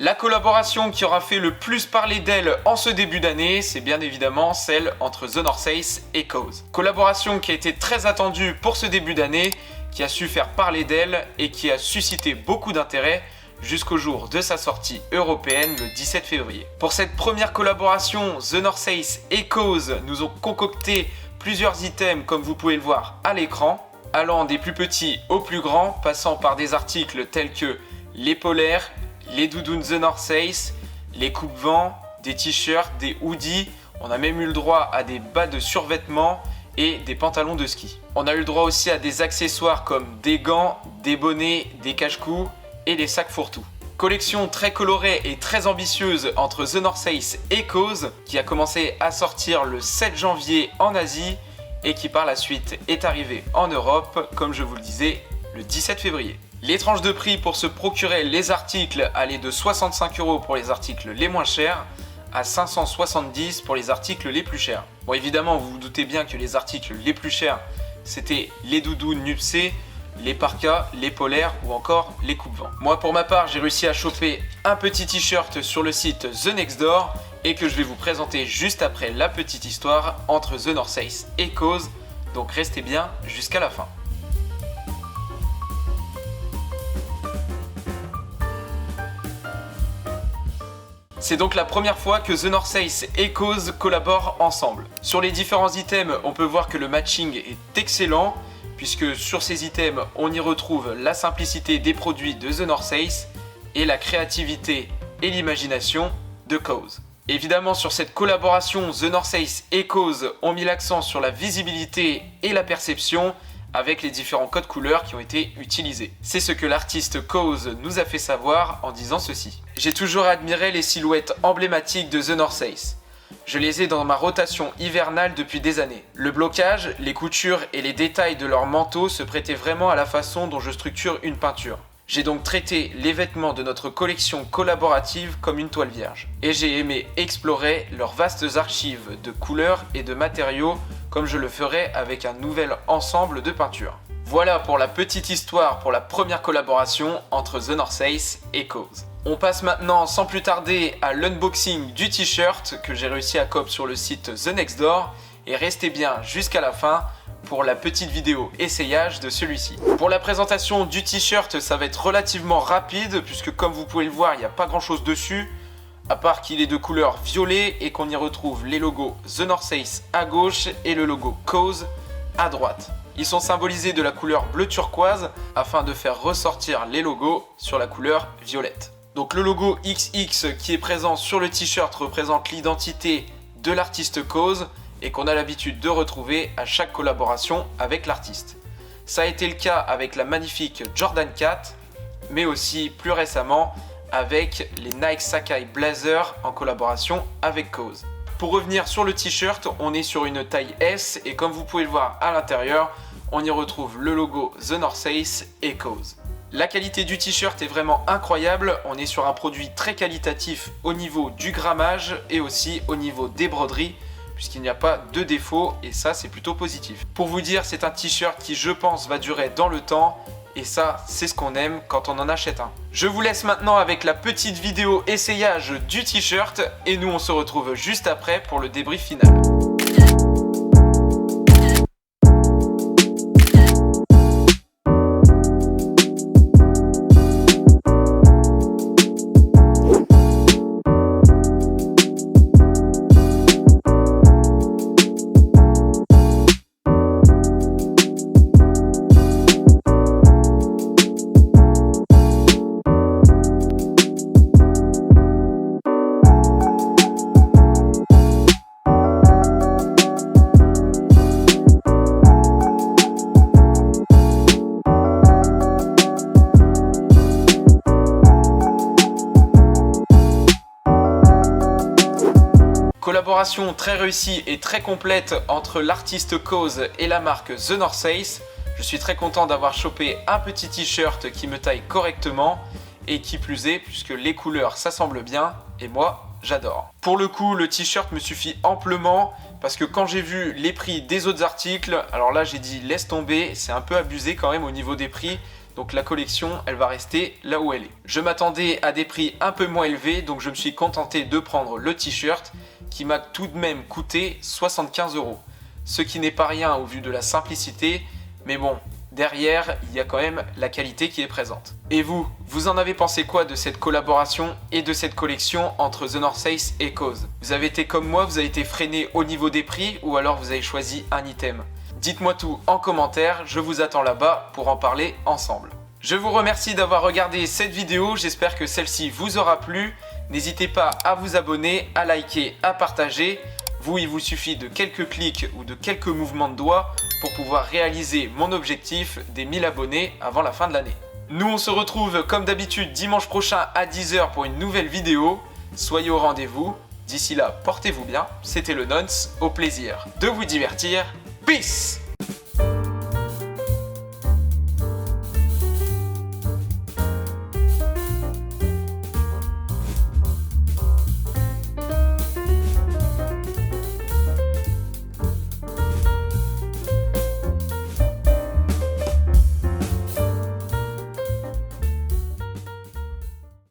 La collaboration qui aura fait le plus parler d'elle en ce début d'année, c'est bien évidemment celle entre The North Face et KAWS. Collaboration qui a été très attendue pour ce début d'année, qui a su faire parler d'elle et qui a suscité beaucoup d'intérêt jusqu'au jour de sa sortie européenne le 17 février. Pour cette première collaboration, The North Face et KAWS nous ont concocté plusieurs items comme vous pouvez le voir à l'écran, allant des plus petits aux plus grands, passant par des articles tels que les polaires, les doudounes The North Face, les coupe-vents, des t-shirts, des hoodies, on a même eu le droit à des bas de survêtement et des pantalons de ski. On a eu le droit aussi à des accessoires comme des gants, des bonnets, des cache-cou et des sacs fourre-tout. Collection très colorée et très ambitieuse entre The North Face et KAWS qui a commencé à sortir le 7 janvier en Asie et qui par la suite est arrivée en Europe, comme je vous le disais, le 17 février. Les tranches de prix pour se procurer les articles allaient de 65 € pour les articles les moins chers à 570 pour les articles les plus chers. Bon, évidemment, vous vous doutez bien que les articles les plus chers, c'était les doudounes Nuptse, les parkas, les polaires ou encore les coupe-vents. Moi, pour ma part, j'ai réussi à choper un petit t-shirt sur le site The Next Door et que je vais vous présenter juste après la petite histoire entre The North Face et KAWS. Donc restez bien jusqu'à la fin. C'est donc la première fois que The North Face et KAWS collaborent ensemble. Sur les différents items, on peut voir que le matching est excellent, puisque sur ces items, on y retrouve la simplicité des produits de The North Face et la créativité et l'imagination de KAWS. Évidemment, sur cette collaboration, The North Face et KAWS ont mis l'accent sur la visibilité et la perception, avec les différents codes couleurs qui ont été utilisés. C'est ce que l'artiste KAWS nous a fait savoir en disant ceci. J'ai toujours admiré les silhouettes emblématiques de The North Face. Je les ai dans ma rotation hivernale depuis des années. Le blocage, les coutures et les détails de leur manteau se prêtaient vraiment à la façon dont je structure une peinture. J'ai donc traité les vêtements de notre collection collaborative comme une toile vierge. Et j'ai aimé explorer leurs vastes archives de couleurs et de matériaux comme je le ferai avec un nouvel ensemble de peintures. Voilà pour la petite histoire pour la première collaboration entre The North Face et KAWS. On passe maintenant sans plus tarder à l'unboxing du t-shirt que j'ai réussi à copier sur le site The Next Door et restez bien jusqu'à la fin pour la petite vidéo essayage de celui-ci. Pour la présentation du t-shirt, ça va être relativement rapide puisque comme vous pouvez le voir, il n'y a pas grand chose dessus à part qu'il est de couleur violet et qu'on y retrouve les logos The North Face à gauche et le logo KAWS à droite. Ils sont symbolisés de la couleur bleu turquoise afin de faire ressortir les logos sur la couleur violette. Donc le logo XX qui est présent sur le t-shirt représente l'identité de l'artiste KAWS et qu'on a l'habitude de retrouver à chaque collaboration avec l'artiste. Ça a été le cas avec la magnifique Jordan 4, mais aussi plus récemment avec les Nike Sacai Blazer en collaboration avec KAWS. Pour revenir sur le t-shirt, on est sur une taille S et comme vous pouvez le voir à l'intérieur, on y retrouve le logo The North Face et KAWS. La qualité du t-shirt est vraiment incroyable, on est sur un produit très qualitatif au niveau du grammage et aussi au niveau des broderies puisqu'il n'y a pas de défaut et ça c'est plutôt positif. Pour vous dire, c'est un t-shirt qui je pense va durer dans le temps et ça c'est ce qu'on aime quand on en achète un. Je vous laisse maintenant avec la petite vidéo essayage du t-shirt et nous on se retrouve juste après pour le débrief final. Collaboration très réussie et très complète entre l'artiste KAWS et la marque The North Face. Je suis très content d'avoir chopé un petit t-shirt qui me taille correctement et qui plus est puisque les couleurs s'assemblent bien et moi j'adore. Pour le coup, le t-shirt me suffit amplement parce que quand j'ai vu les prix des autres articles, alors là j'ai dit laisse tomber, c'est un peu abusé quand même au niveau des prix. Donc la collection, elle va rester là où elle est. Je m'attendais à des prix un peu moins élevés, donc je me suis contenté de prendre le t-shirt qui m'a tout de même coûté 75 €. Ce qui n'est pas rien au vu de la simplicité, mais bon, derrière, il y a quand même la qualité qui est présente. Et vous, vous en avez pensé quoi de cette collaboration et de cette collection entre The North Face et KAWS? Vous avez été comme moi, vous avez été freiné au niveau des prix ou alors vous avez choisi un item? Dites-moi tout en commentaire, je vous attends là-bas pour en parler ensemble. Je vous remercie d'avoir regardé cette vidéo, j'espère que celle-ci vous aura plu. N'hésitez pas à vous abonner, à liker, à partager. Vous, il vous suffit de quelques clics ou de quelques mouvements de doigts pour pouvoir réaliser mon objectif des 1000 abonnés avant la fin de l'année. Nous, on se retrouve comme d'habitude dimanche prochain à 10 h pour une nouvelle vidéo. Soyez au rendez-vous. D'ici là, portez-vous bien. C'était le Nonce, au plaisir de vous divertir. Peace!